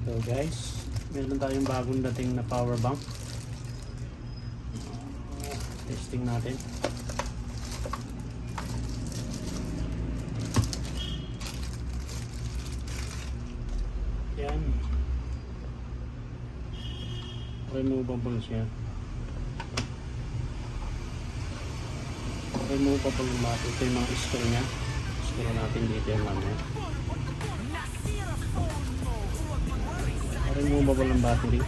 So guys, meron tayong bagong dating na power bank. Testing natin. Yan. Removable siya. Removable yung battery. Ito yung mga screw niya. Screw natin dito yung ano. Removable ang battery.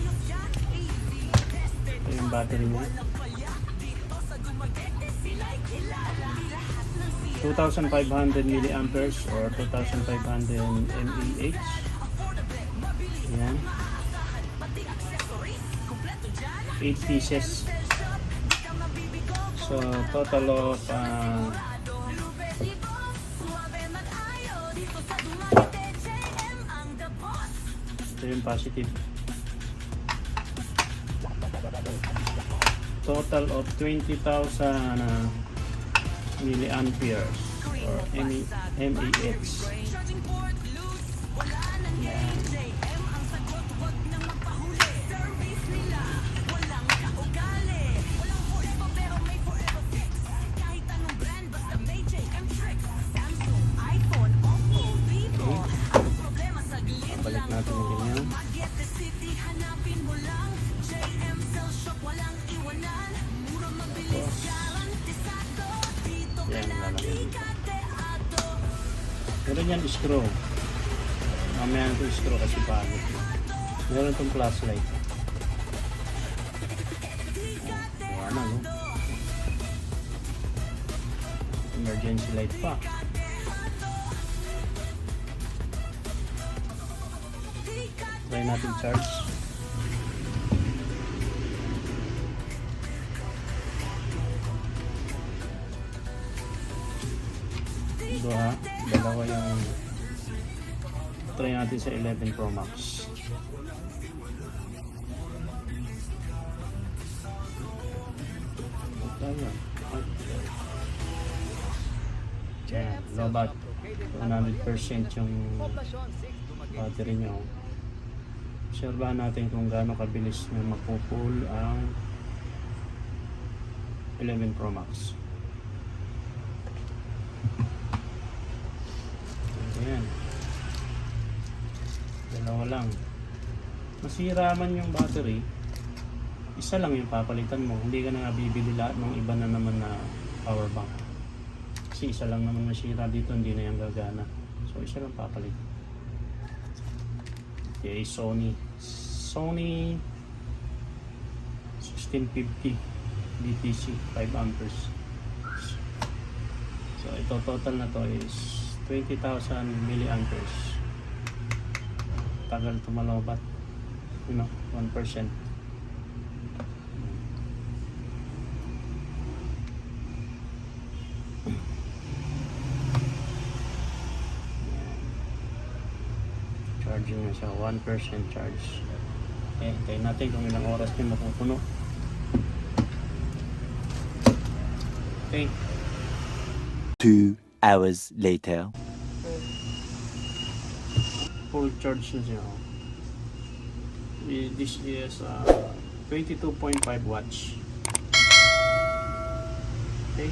Ito yung battery niya. 2,500 milliamperes or 2,500 mAh. Yan. 8 pieces. So total of ito yung positive. Total of 20,000 milliamperes or mAh. Yan. Balik natin yung ganyan. Yan, lalagyan. Meron yan screw. Mamaya na itong screw kasi pagod. Meron itong flashlight. Ayan na, no? Emergency light pa. Try natin charge. Dalawa yung try natin sa 11 Pro Max. Yan, lobat 100% yung battery niya. Obserbahan natin kung gaano kabilis na mapupull ang 11 Pro Max. Ayan. Dalawa lang. Masira man yung battery, isa lang yung papalitan mo. Hindi ka na bibili lahat ng iba na naman na power bank. Kasi isa lang naman masira dito, hindi na yung gagana. So isa lang papalit. Okay, Sony 1650 DTC 5 amperes. So ito total na to is 20,000 milliamperes. Tagal tumalobat. 1%. Charging na siya, 1% charge. Hintayin natin kung ilang oras din mapupuno. Okay. 2 hours later. Full charge na siya. This is 22.5 watts. Okay.